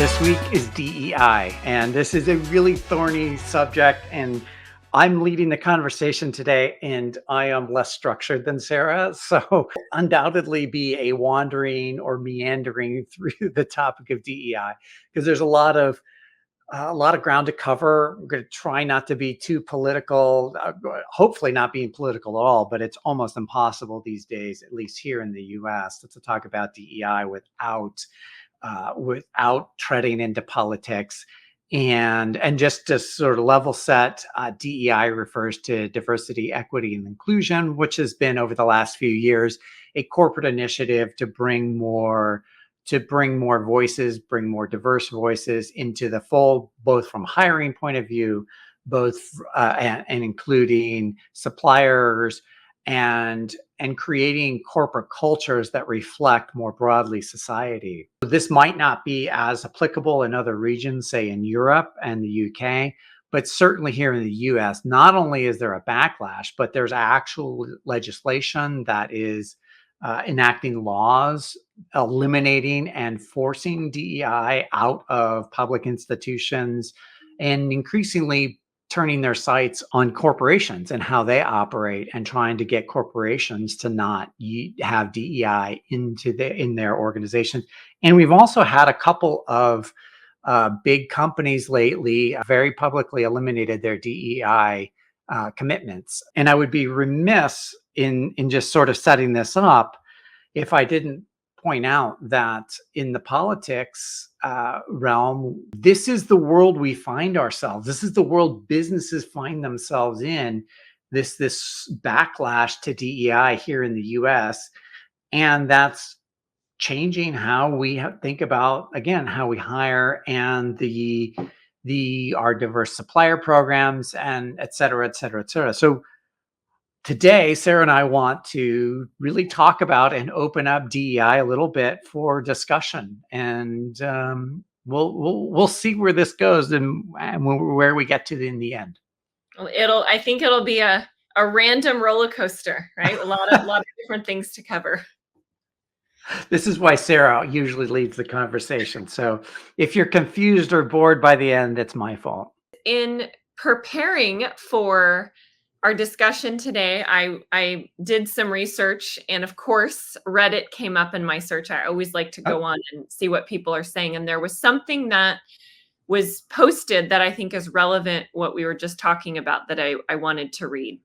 This week is DEI, and this is a really thorny subject, and I'm leading the conversation today, and I am less structured than Sarah, so undoubtedly be a wandering or meandering through the topic of DEI because there's a lot of ground to cover. We're going to try not to be too political, hopefully not being political at all, but it's almost impossible these days, at least here in the US, to talk about DEI without treading into politics. And just to sort of level set, DEI refers to diversity, equity, and inclusion, which has been over the last few years a corporate initiative to bring more voices, bring more diverse voices into the fold, both from hiring point of view, both and including suppliers and creating corporate cultures that reflect more broadly society. This might not be as applicable in other regions, say in Europe and the UK, but certainly here in the US, not only is there a backlash, but there's actual legislation that is enacting laws, eliminating and forcing DEI out of public institutions, and increasingly turning their sights on corporations and how they operate, and trying to get corporations to not have DEI in their organizations. And we've also had a couple of big companies lately very publicly eliminated their DEI commitments. And I would be remiss in just sort of setting this up if I didn't point out that in the politics realm, this is the world we find ourselves. This is the world businesses find themselves in. This backlash to DEI here in the US, and that's changing how we think about, again, how we hire and our diverse supplier programs, and et cetera, et cetera, et cetera. So today, Sarah and I want to really talk about and open up DEI a little bit for discussion, and we'll see where this goes and where we get to in the end. I think it'll be a random roller coaster, right? A lot of different things to cover. This is why Sarah usually leads the conversation. So if you're confused or bored by the end, it's my fault. In preparing for our discussion today, I did some research, and of course, Reddit came up in my search. I always like to go on and see what people are saying. And there was something that was posted that I think is relevant, what we were just talking about, that I wanted to read.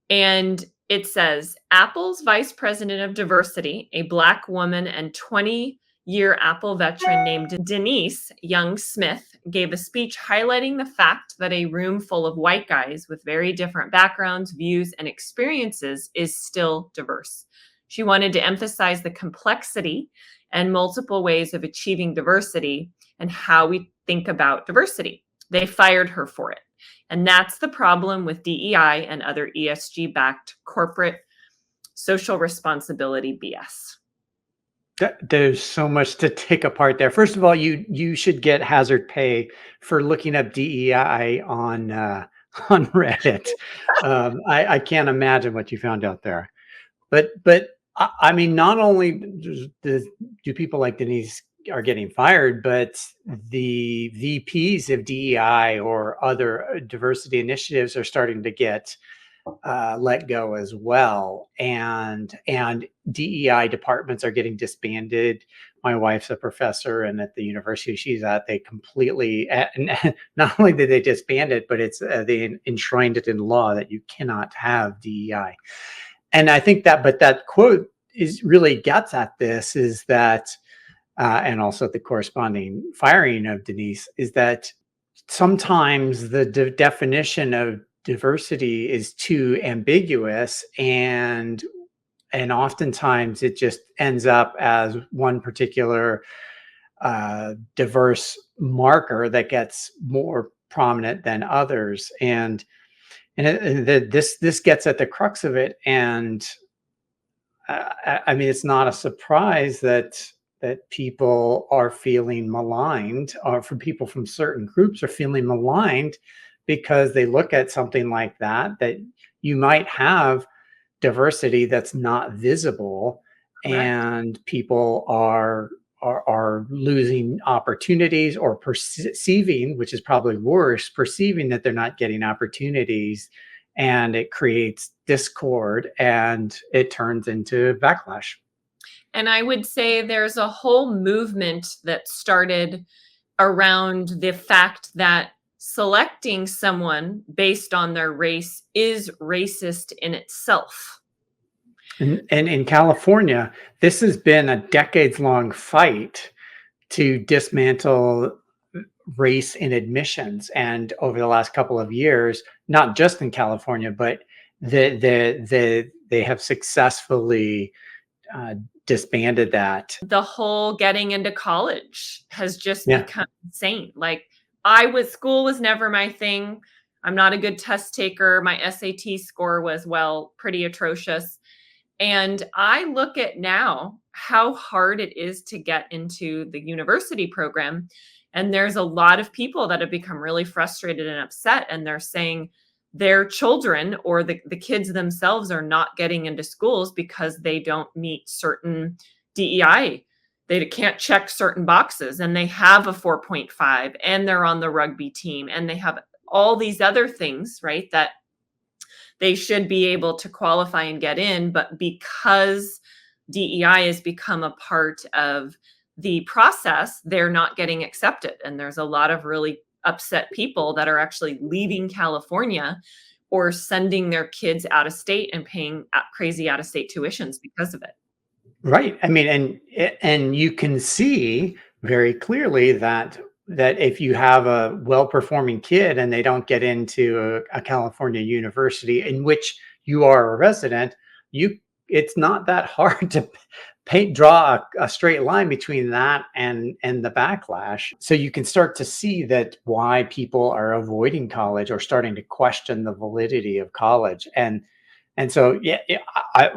And it says, Apple's vice president of diversity, a Black woman and 20-year Apple veteran named Denise Young-Smith, gave a speech highlighting the fact that a room full of white guys with very different backgrounds, views, and experiences is still diverse. She wanted to emphasize the complexity and multiple ways of achieving diversity and how we think about diversity. They fired her for it. And that's the problem with DEI and other ESG-backed corporate social responsibility BS. There's so much to take apart there. First of all, you should get hazard pay for looking up DEI on Reddit. I can't imagine what you found out there. But I mean, not only do people like Denise are getting fired, but the VPs of DEI or other diversity initiatives are starting to get let go as well, and DEI departments are getting disbanded. My wife's a professor, and at the university she's at, they completely not only did they disband it, but it's they enshrined it in law that you cannot have DEI. And I think that quote really gets at this, is that and also the corresponding firing of Denise, is that sometimes the definition of diversity is too ambiguous, and oftentimes it just ends up as one particular diverse marker that gets more prominent than others, and this gets at the crux of it. And I mean, it's not a surprise that people are feeling maligned, or from people from certain groups are feeling maligned, because they look at something like that you might have diversity that's not visible. Correct. And people are are losing opportunities or perceiving, which is probably worse, perceiving that they're not getting opportunities, and it creates discord and it turns into backlash. And I would say there's a whole movement that started around the fact that selecting someone based on their race is racist in itself. And in California, this has been a decades-long fight to dismantle race in admissions. And over the last couple of years, not just in California, but they have successfully disbanded that. The whole getting into college has just Yeah. become insane. Like school was never my thing. I'm not a good test taker. My SAT score was, well, pretty atrocious. And I look at now how hard it is to get into the university program. And there's a lot of people that have become really frustrated and upset. And they're saying their children or the kids themselves are not getting into schools because they don't meet certain DEI. They can't check certain boxes and they have a 4.5 and they're on the rugby team and they have all these other things, right, that they should be able to qualify and get in. But because DEI has become a part of the process, they're not getting accepted. And there's a lot of really upset people that are actually leaving California or sending their kids out of state and paying crazy out of state tuitions because of it. Right. I mean, and you can see very clearly that if you have a well-performing kid and they don't get into a California university in which you are a resident, it's not that hard to draw a straight line between that and the backlash. So you can start to see that why people are avoiding college or starting to question the validity of college. And so,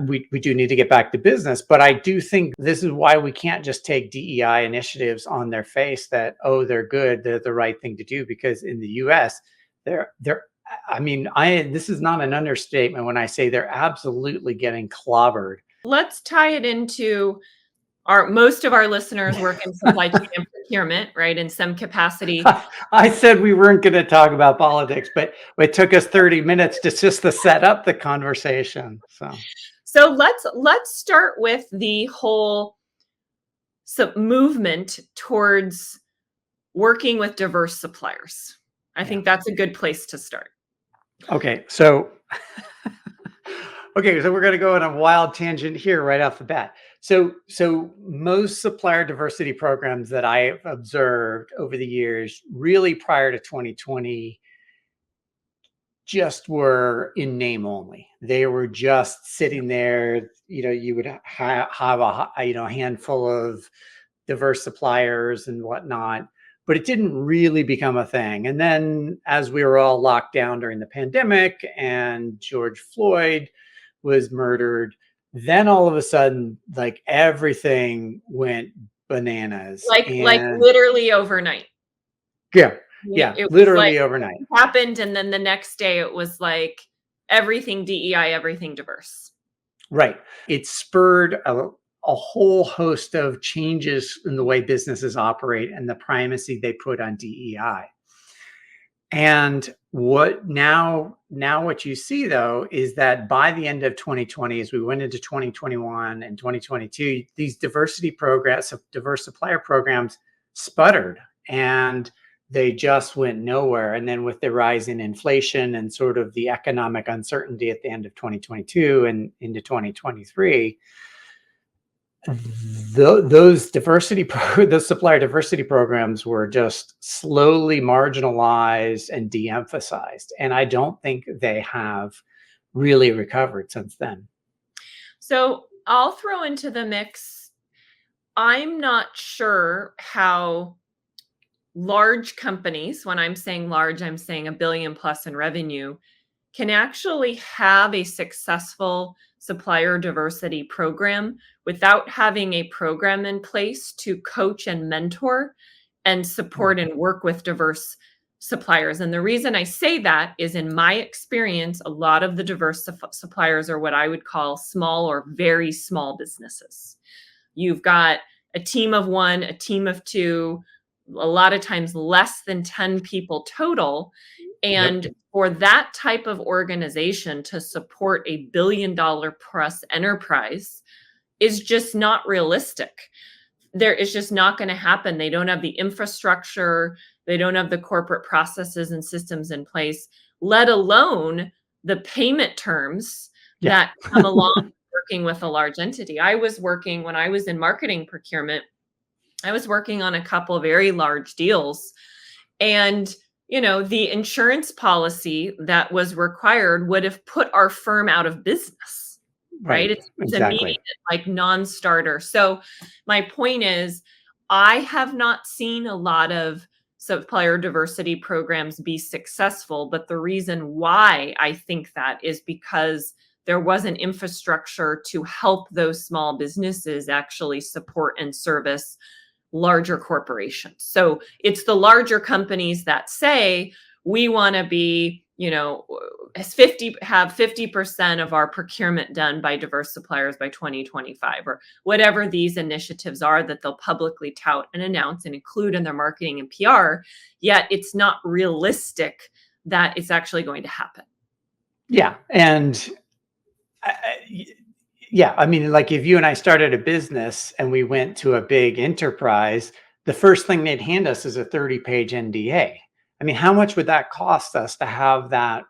we do need to get back to business, but I do think this is why we can't just take DEI initiatives on their face that, oh, they're good, they're the right thing to do, because in the US, this is not an understatement when I say they're absolutely getting clobbered. Let's tie it into most of our listeners work in supply chain and procurement, right? In some capacity. I said we weren't going to talk about politics, but it took us 30 minutes just to set up the conversation. So let's start with the whole movement towards working with diverse suppliers. I think that's a good place to start. Okay, so we're going to go on a wild tangent here right off the bat. So most supplier diversity programs that I've observed over the years, really prior to 2020, just were in name only. They were just sitting there. You would have a handful of diverse suppliers and whatnot, but it didn't really become a thing. And then as we were all locked down during the pandemic and George Floyd was murdered, then all of a sudden, like, everything went bananas. Like literally overnight. Yeah, literally overnight. It happened, and then the next day it was like everything DEI, everything diverse. Right. It spurred a whole host of changes in the way businesses operate and the primacy they put on DEI. And what you see, though, is that by the end of 2020, as we went into 2021 and 2022, these diversity programs, diverse supplier programs, sputtered and they just went nowhere. And then with the rise in inflation and sort of the economic uncertainty at the end of 2022 and into 2023, those supplier diversity programs were just slowly marginalized and de-emphasized, and I don't think they have really recovered since then. So I'll throw into the mix, I'm not sure how large companies, when I'm saying large, I'm saying $1 billion plus in revenue, can actually have a successful supplier diversity program without having a program in place to coach and mentor and support and work with diverse suppliers. And the reason I say that is, in my experience, a lot of the diverse suppliers are what I would call small or very small businesses. You've got a team of one, a team of two, a lot of times less than 10 people total. Yep. And for that type of organization to support a $1 billion plus enterprise is just not realistic. There is just not going to happen. They don't have the infrastructure, they don't have the corporate processes and systems in place, let alone the payment terms Yeah. that come along working with a large entity. I was working when I was in marketing procurement, I was working on a couple of very large deals, and the insurance policy that was required would have put our firm out of business, right? Right. It's Exactly. immediate, like non-starter. So my point is, I have not seen a lot of supplier diversity programs be successful, but the reason why I think that is because there wasn't infrastructure to help those small businesses actually support and service larger corporations. So it's the larger companies that say, we want to be, have 50% of our procurement done by diverse suppliers by 2025, or whatever these initiatives are that they'll publicly tout and announce and include in their marketing and PR. Yet it's not realistic that it's actually going to happen. Yeah. And yeah, I mean, like if you and I started a business and we went to a big enterprise, the first thing they'd hand us is a 30-page NDA. I mean, how much would that cost us to have that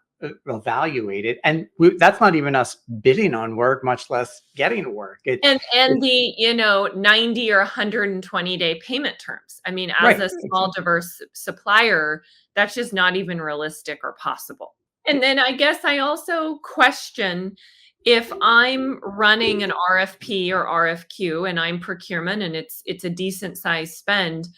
evaluated? And that's not even us bidding on work, much less getting work. And the 90 or 120-day payment terms. I mean, as Right. a small diverse supplier, that's just not even realistic or possible. And then I guess I also question, if I'm running an RFP or RFQ and I'm procurement and it's a decent size spend,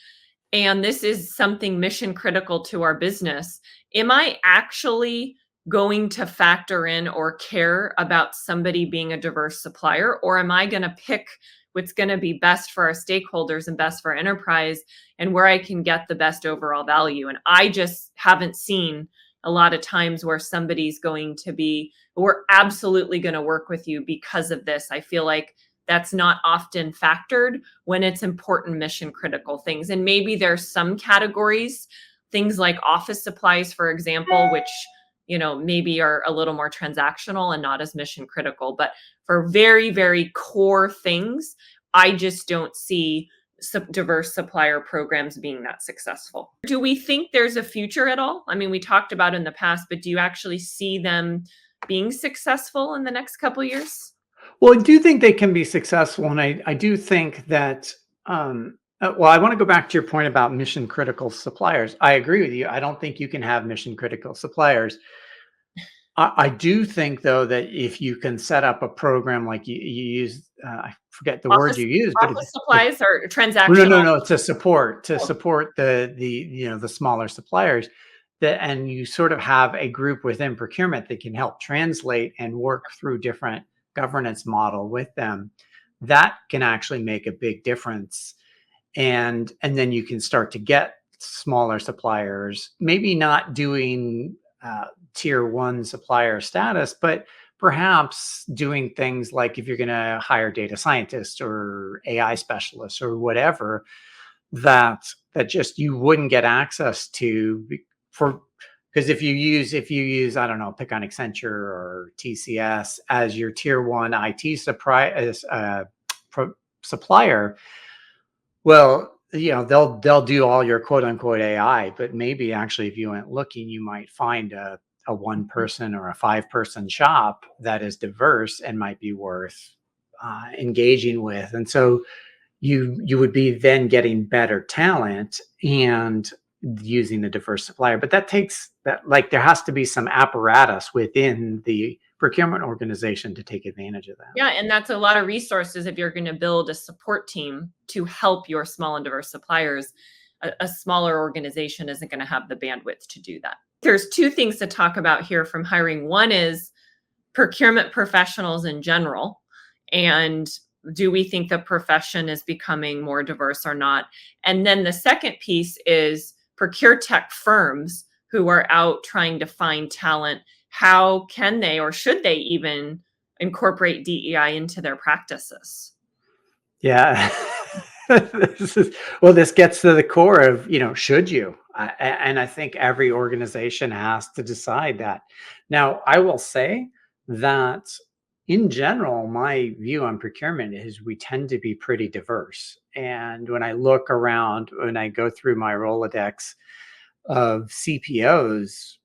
and this is something mission critical to our business, am I actually going to factor in or care about somebody being a diverse supplier? Or am I going to pick what's going to be best for our stakeholders and best for our enterprise and where I can get the best overall value? And I just haven't seen a lot of times where somebody's going to be, we're absolutely going to work with you because of this. I feel like that's not often factored when it's important mission critical things. And maybe there's some categories, things like office supplies, for example, which maybe are a little more transactional and not as mission critical. But for very, very core things, I just don't see diverse supplier programs being that successful. Do we think there's a future at all? I mean, we talked about in the past, but do you actually see them being successful in the next couple of years? Well, I do think they can be successful. And I do think that, well, I want to go back to your point about mission critical suppliers. I agree with you. I don't think you can have mission critical suppliers. I do think, though, that if you can set up a program like you use, I forget the word Office you use, but office supplies or no, transactional? no, to support Oh, the smaller suppliers, that, and you sort of have a group within procurement that can help translate and work through different governance model with them. That can actually make a big difference, and then you can start to get smaller suppliers, maybe not doing tier one supplier status, but perhaps doing things like, if you're going to hire data scientists or AI specialists or whatever, that just you wouldn't get access to for, because if you use, I don't know, pick on Accenture or TCS as your tier one IT supplier. Well, they'll do all your quote unquote AI, but maybe actually if you went looking, you might find a one person or a 5-person shop that is diverse and might be worth engaging with. And so you would be then getting better talent and using a diverse supplier. But that takes that, like, there has to be some apparatus within the procurement organization to take advantage of that. yeah, and that's a lot of resources if you're going to build a support team to help your small and diverse suppliers. A smaller organization isn't going to have the bandwidth to do that. There's two things to talk about here from hiring. One is procurement professionals in general, and do we think the profession is becoming more diverse or not? And then the second piece is procure tech firms who are out trying to find talent. How can they, or should they even incorporate DEI into their practices? Yeah. This gets to the core of, should you? And I think every organization has to decide that. Now, I will say that in general, my view on procurement is we tend to be pretty diverse. And when I look around, when I go through my Rolodex of CPOs,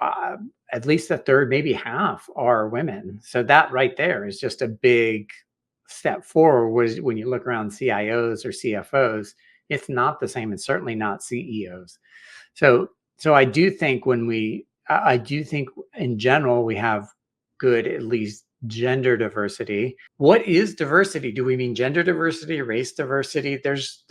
uh, at least a third, maybe half are women. So that right there is just a big step forward. Was when you look around CIOs or CFOs, it's not the same, and certainly not CEOs. So I do think I do think in general we have good, at least gender diversity. What is diversity? Do we mean gender diversity, race diversity? There's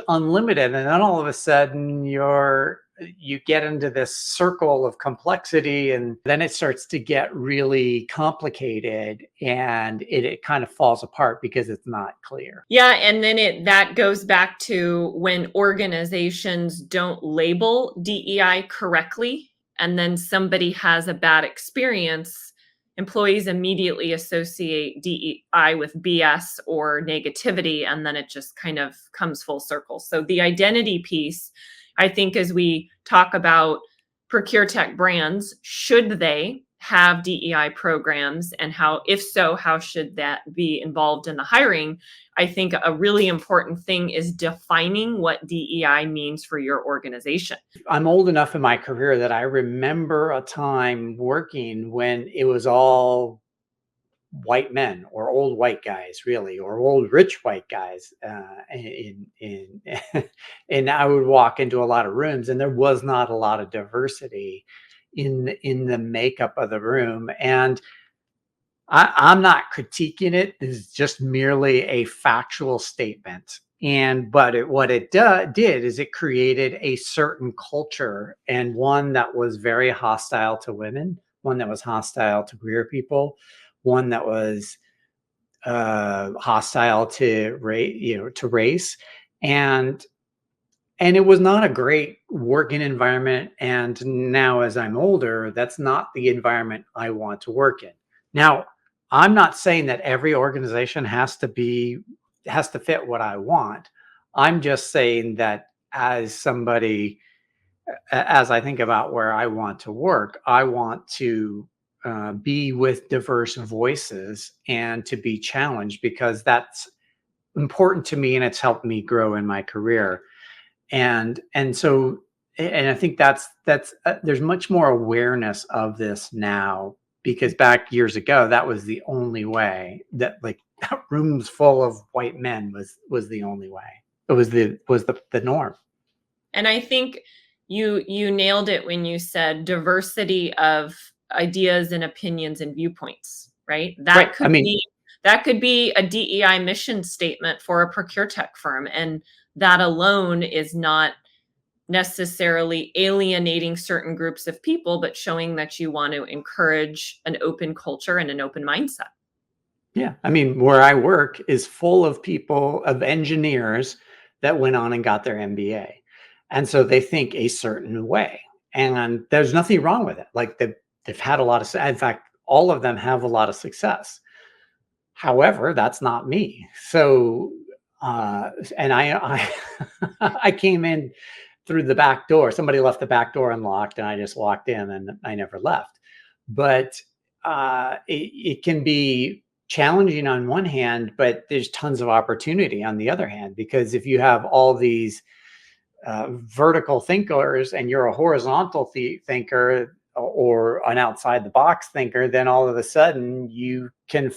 unlimited, and then all of a sudden you get into this circle of complexity, and then it starts to get really complicated, and it kind of falls apart because it's not clear. Yeah, and then that goes back to when organizations don't label DEI correctly, and then somebody has a bad experience, employees immediately associate DEI with BS or negativity, and then it just kind of comes full circle. So the identity piece, I think, as we talk about procure tech brands, should they have DEI programs, and if so, how should that be involved in the hiring? I think a really important thing is defining what DEI means for your organization. I'm old enough in my career that I remember a time working when it was all white men or old white guys, really, or old rich white guys. And I would walk into a lot of rooms, and there was not a lot of diversity in the makeup of the room. And I'm not critiquing it. This is just merely a factual statement. What it did is it created a certain culture, and one that was very hostile to women, one that was hostile to queer people, one that was hostile to race, and it was not a great working environment. And now, as I'm older, that's not the environment I want to work in. Now, I'm not saying that every organization has to fit what I want. I'm just saying that as I think about where I want to work, I want to be with diverse voices and to be challenged, because that's important to me and it's helped me grow in my career. And I think that's there's much more awareness of this now, because back years ago that was the only way, that like rooms full of white men was the only way. It was the norm. And I think you nailed it when you said diversity of ideas and opinions and viewpoints, right? Right. I mean, that could be a DEI mission statement for a procure tech firm, and that alone is not necessarily alienating certain groups of people, but showing that you want to encourage an open culture and an open mindset. yeah, I mean, where I work is full of engineers that went on and got their MBA. And so they think a certain way. And there's nothing wrong with it. Like they've had a lot of, in fact, all of them have a lot of success. However, that's not me. So, and I came in through the back door. Somebody left the back door unlocked, and I just walked in, and I never left. But it can be challenging on one hand, but there's tons of opportunity on the other hand, because if you have all these vertical thinkers and you're a horizontal thinker or an outside the box thinker, then all of a sudden you can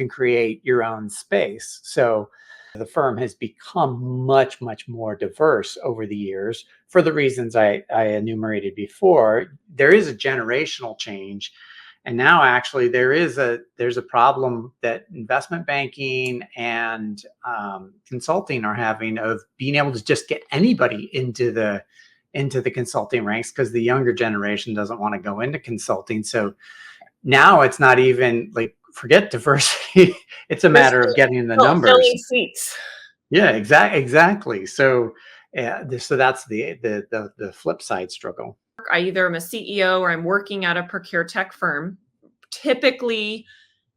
create your own space. So the firm has become much, much more diverse over the years for the reasons I enumerated before. There is a generational change. And now actually there's a problem that investment banking and consulting are having, of being able to just get anybody into the consulting ranks, because the younger generation doesn't want to go into consulting. So now it's not even like, forget diversity. It's a matter of getting the numbers. Filling seats. Yeah, exactly. So so that's the flip side struggle. I either am a CEO or I'm working at a procure tech firm. Typically,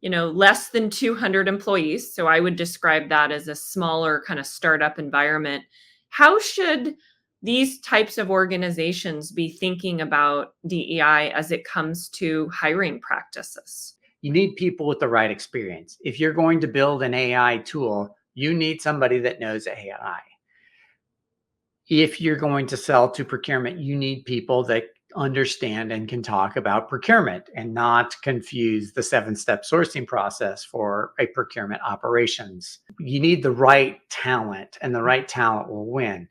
less than 200 employees. So I would describe that as a smaller kind of startup environment. How should these types of organizations be thinking about DEI as it comes to hiring practices? You need people with the right experience. If you're going to build an AI tool, you need somebody that knows AI. If you're going to sell to procurement, you need people that understand and can talk about procurement and not confuse the 7-step sourcing process for a procurement operations. You need the right talent, and the right talent will win.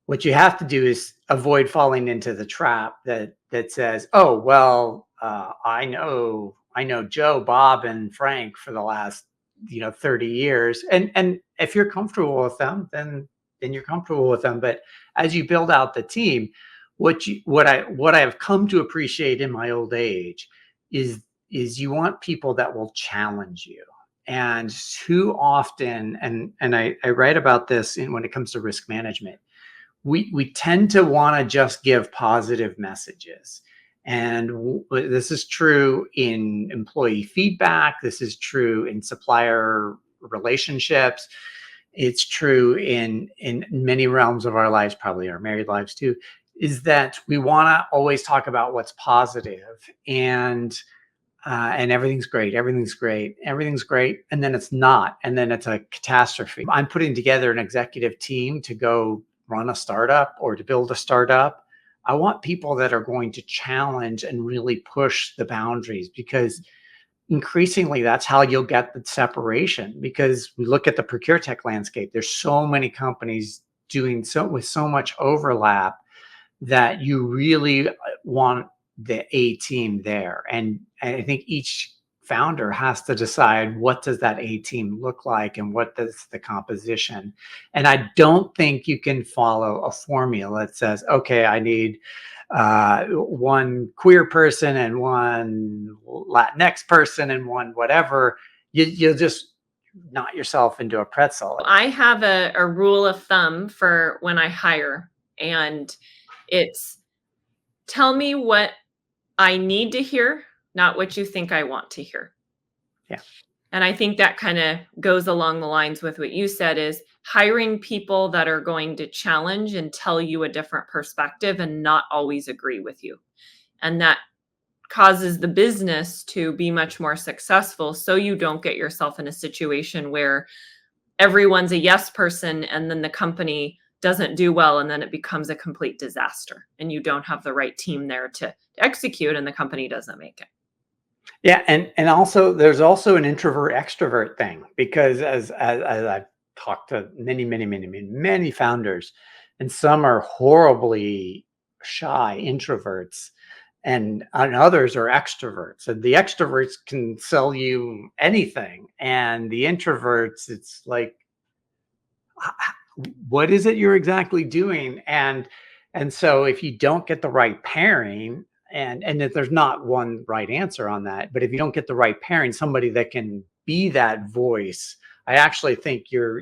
What you have to do is avoid falling into the trap that says, "Oh, well, I know Joe, Bob, and Frank for the last 30 years," and if you're comfortable with them, then you're comfortable with them. But as you build out the team, what I have come to appreciate in my old age is you want people that will challenge you. And too often, and I write about this when it comes to risk management, we tend to want to just give positive messages. And this is true in employee feedback. This is true in supplier relationships. It's true in many realms of our lives, probably our married lives too, is that we want to always talk about what's positive, and everything's great, everything's great, everything's great, and then it's not, and then it's a catastrophe. I'm putting together an executive team to go run a startup or to build a startup. I want people that are going to challenge and really push the boundaries, because increasingly that's how you'll get the separation. Because we look at the procure tech landscape, there's so many companies doing so with so much overlap that you really want the A team there. And I think each founder has to decide, what does that A team look like and what does the composition. And I don't think you can follow a formula that says, okay, I need one queer person and one Latinx person and one whatever. You'll just knot yourself into a pretzel. I have a rule of thumb for when I hire, and it's tell me what I need to hear, not what you think I want to hear. Yeah. And I think that kind of goes along the lines with what you said, is hiring people that are going to challenge and tell you a different perspective and not always agree with you. And that causes the business to be much more successful, so you don't get yourself in a situation where everyone's a yes person and then the company doesn't do well, and then it becomes a complete disaster and you don't have the right team there to execute, and the company doesn't make it. Yeah, and also there's also an introvert extrovert thing, because as I've talked to many founders, and some are horribly shy introverts, and others are extroverts, and the extroverts can sell you anything, and the introverts, it's like, what is it you're exactly doing? And so if you don't get the right pairing, and if there's not one right answer on that, but if you don't get the right pairing, somebody that can be that voice, I actually think you're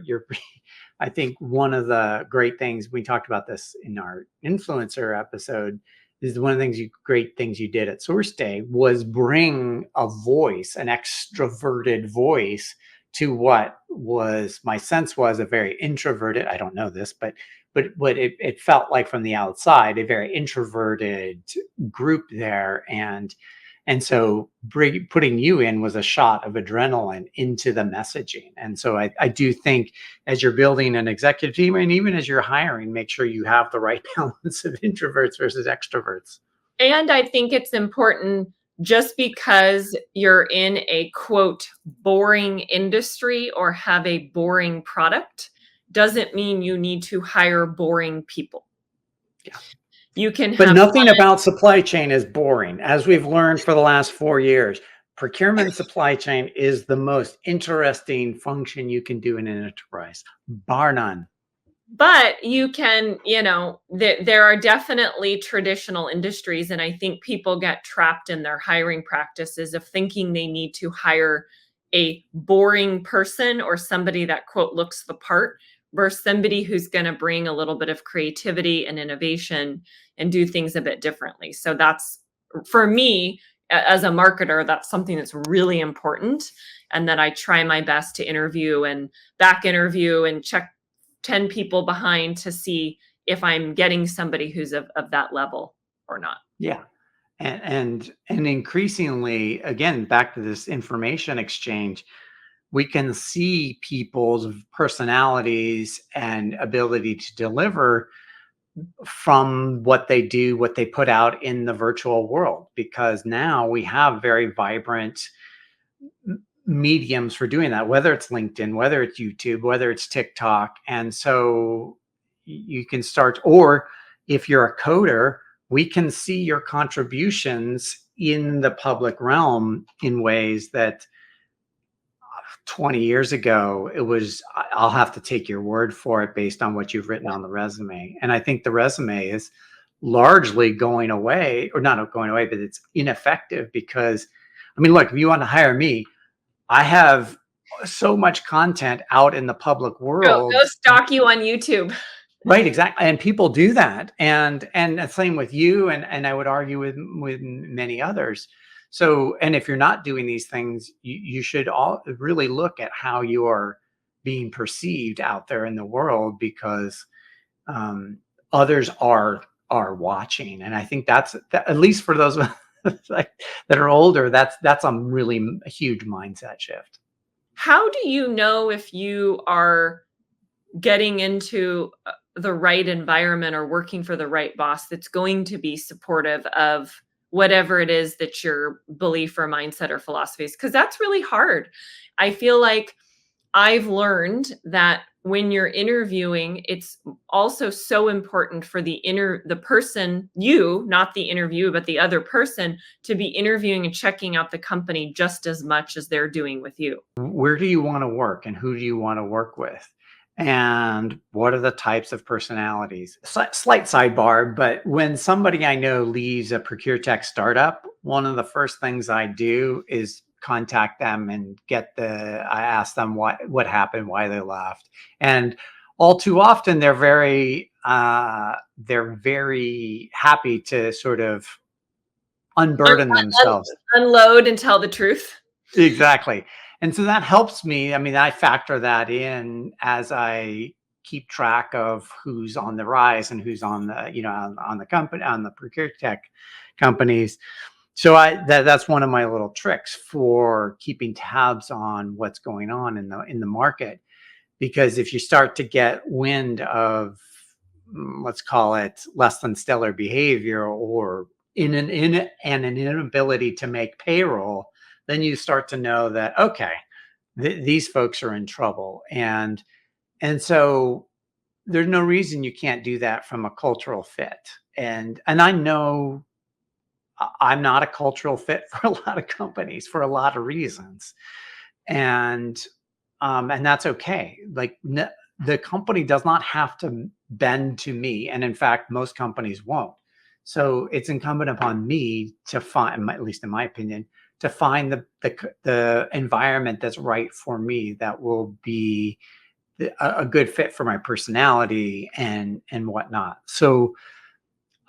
I think one of the great things, we talked about this in our influencer episode, is one of the great things you did at Source Day was bring a voice, an extroverted voice, to what was, my sense was, a very introverted, I don't know this, but what it felt like from the outside, a very introverted group there. And so putting you in was a shot of adrenaline into the messaging. And so I do think, as you're building an executive team, and even as you're hiring, make sure you have the right balance of introverts versus extroverts. And I think it's important, just because you're in a quote boring industry or have a boring product doesn't mean you need to hire boring people. Yeah. You can But have nothing about supply chain is boring. As we've learned for the last 4 years, procurement supply chain is the most interesting function you can do in an enterprise, bar none. But you can, there are definitely traditional industries, and I think people get trapped in their hiring practices of thinking they need to hire a boring person or somebody that quote looks the part, versus somebody who's going to bring a little bit of creativity and innovation and do things a bit differently. So that's, for me, as a marketer, that's something that's really important, and that I try my best to interview and back interview and check 10 people behind to see if I'm getting somebody who's of that level or not. Yeah. And increasingly, again, back to this information exchange, we can see people's personalities and ability to deliver from what they do, what they put out in the virtual world, because now we have very vibrant mediums for doing that, whether it's LinkedIn, whether it's YouTube, whether it's TikTok. And so you can start, or if you're a coder, we can see your contributions in the public realm in ways that 20 years ago, it was, I'll have to take your word for it based on what you've written on the resume. And I think the resume is largely going away, or not going away, but it's ineffective because, I mean, look, if you want to hire me, I have so much content out in the public world. Go stalk you on YouTube. Right, exactly. And people do that. And the same with you, and I would argue with many others. So, and if you're not doing these things, you should all really look at how you are being perceived out there in the world, because others are watching. And I think that's at least for those like, that are older, that's a huge mindset shift. How do you know if you are getting into the right environment or working for the right boss that's going to be supportive of whatever it is that your belief or mindset or philosophy is? Because that's really hard. I feel like I've learned that when you're interviewing, it's also so important for the person, you, not the interview, but the other person, to be interviewing and checking out the company just as much as they're doing with you. Where do you want to work, and who do you want to work with? And what are the types of personalities? Slight sidebar, but when somebody I know leaves a procure tech startup, one of the first things I do is contact them and I ask them what happened, why they left. And all too often they're very happy to sort of unburden themselves. Unload and tell the truth. Exactly. And so that helps me. I mean, I factor that in as I keep track of who's on the rise and who's on the, on the company, on the procure tech companies. So that's one of my little tricks for keeping tabs on what's going on in the market. Because if you start to get wind of, let's call it, less than stellar behavior, or an inability to make payroll, then you start to know that, okay, these folks are in trouble. And so there's no reason you can't do that from a cultural fit. And I know I'm not a cultural fit for a lot of companies for a lot of reasons. And that's okay. Like, the company does not have to bend to me. And in fact, most companies won't. So it's incumbent upon me to find, at least in my opinion, to find the environment that's right for me, that will be a good fit for my personality and whatnot. So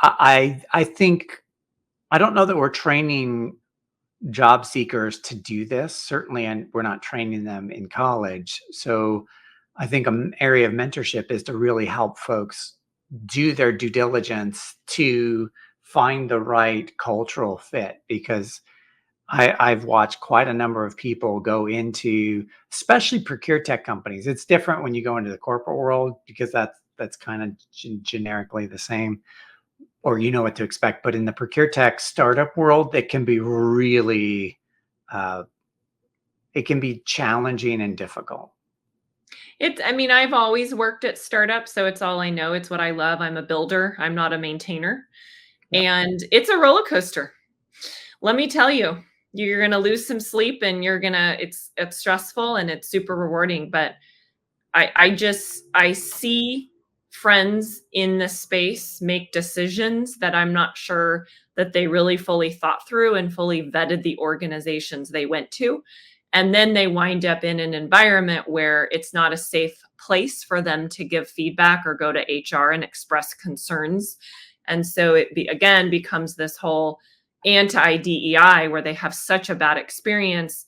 I think, I don't know that we're training job seekers to do this, certainly, and we're not training them in college. So I think an area of mentorship is to really help folks do their due diligence to find the right cultural fit, because I've watched quite a number of people go into, especially procure tech companies. It's different when you go into the corporate world, because that's kind of generically the same, or you know what to expect. But in the procure tech startup world, it can be really, it can be challenging and difficult. I mean, I've always worked at startups, so it's all I know. It's what I love. I'm a builder. I'm not a maintainer. Yep. And it's a roller coaster. Let me tell you, you're going to lose some sleep, and it's stressful, and it's super rewarding. But I see friends in the space make decisions that I'm not sure that they really fully thought through and fully vetted the organizations they went to. And then they wind up in an environment where it's not a safe place for them to give feedback or go to HR and express concerns. And so again becomes this whole anti-DEI where they have such a bad experience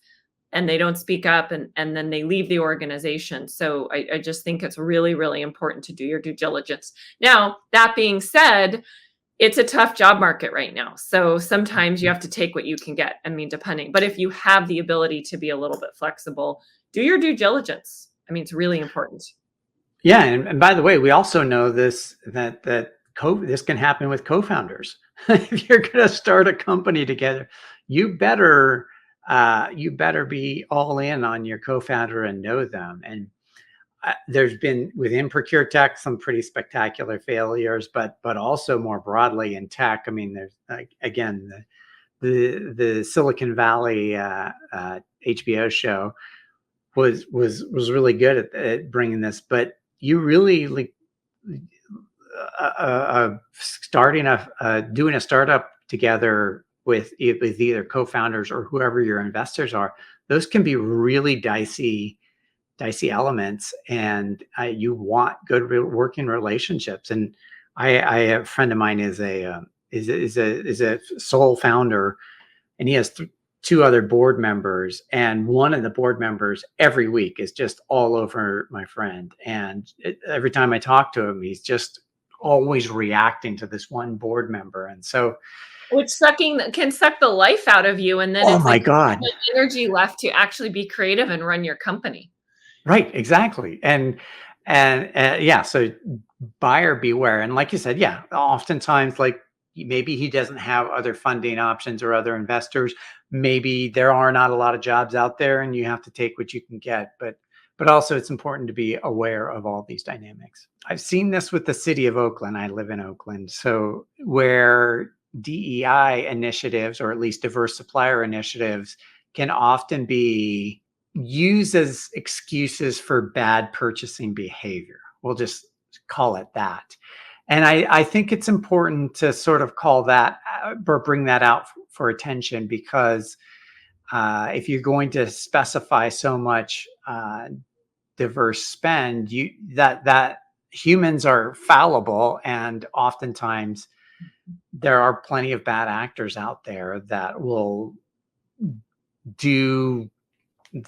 and they don't speak up, and then they leave the organization. So I just think it's really, really important to do your due diligence. Now, that being said, it's a tough job market right now. So sometimes you have to take what you can get. I mean, depending, but if you have the ability to be a little bit flexible, do your due diligence. I mean, it's really important. Yeah, and by the way, we also know this that this can happen with co-founders. If you're going to start a company together, you better be all in on your co-founder and know them. And there's been within ProcureTech some pretty spectacular failures, but also more broadly in tech. I mean, there's again the Silicon Valley HBO show was really good at bringing this, but you really like doing a startup together with either co-founders or whoever your investors are. Those can be really dicey elements, and you want good working relationships. And a friend of mine is a sole founder, and he has two other board members, and one of the board members every week is just all over my friend. And every time I talk to him, he's just always reacting to this one board member. And so, which can suck the life out of you. And then oh it's my like God, energy left to actually be creative and run your company. Right, exactly. And yeah, so buyer beware. And like you said, yeah, oftentimes like maybe he doesn't have other funding options or other investors. Maybe there are not a lot of jobs out there and you have to take what you can get. But also it's important to be aware of all these dynamics. I've seen this with the city of Oakland. I live in Oakland. So where DEI initiatives, or at least diverse supplier initiatives, can often be used as excuses for bad purchasing behavior. We'll just call it that. And I think it's important to sort of call that or bring that out for attention, because if you're going to specify so much diverse spend, that humans are fallible, and oftentimes there are plenty of bad actors out there that will do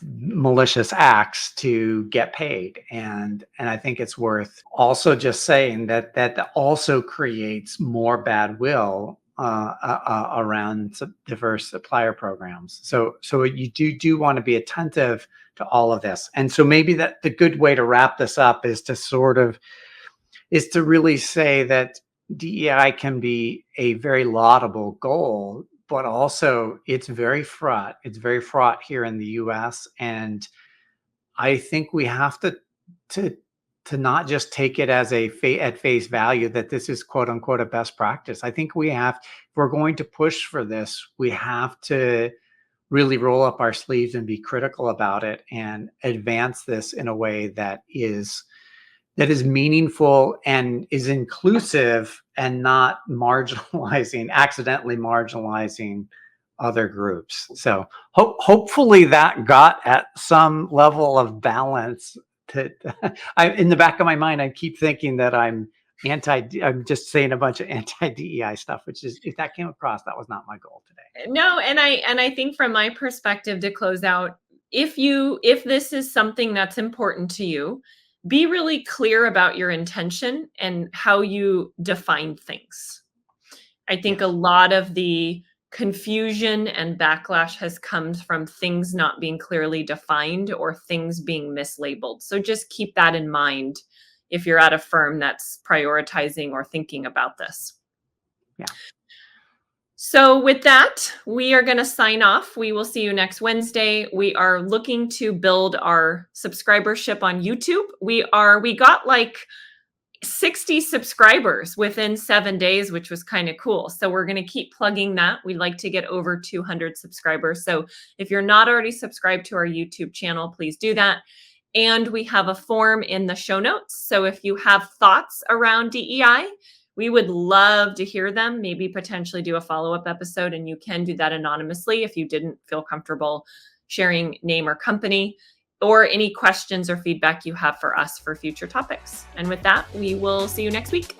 malicious acts to get paid. And I think it's worth also just saying that also creates more bad will around diverse supplier programs. So you do want to be attentive to all of this. And so maybe that the good way to wrap this up is to really say that DEI can be a very laudable goal, but also it's very fraught. It's very fraught here in the U.S. And I think we have to not just take it as at face value that this is quote unquote a best practice. I think if we're going to push for this, we have to really roll up our sleeves and be critical about it and advance this in a way that is meaningful and is inclusive and not accidentally marginalizing other groups. So hopefully that got at some level of balance. In the back of my mind, I keep thinking that I'm just saying a bunch of anti-DEI stuff, which is, if that came across, that was not my goal today. No, and I think from my perspective, to close out, if this is something that's important to you, be really clear about your intention and how you define things. I think a lot of the confusion and backlash has come from things not being clearly defined or things being mislabeled. So just keep that in mind if you're at a firm that's prioritizing or thinking about this. Yeah. So with that, we are going to sign off. We will see you next Wednesday. We are looking to build our subscribership on YouTube. We got like 60 subscribers within 7 days, which was kind of cool. So we're going to keep plugging that. We'd like to get over 200 subscribers. So if you're not already subscribed to our YouTube channel, please do that. And we have a form in the show notes. So if you have thoughts around DEI, we would love to hear them, maybe potentially do a follow-up episode, and you can do that anonymously if you didn't feel comfortable sharing name or company, or any questions or feedback you have for us for future topics. And with that, we will see you next week.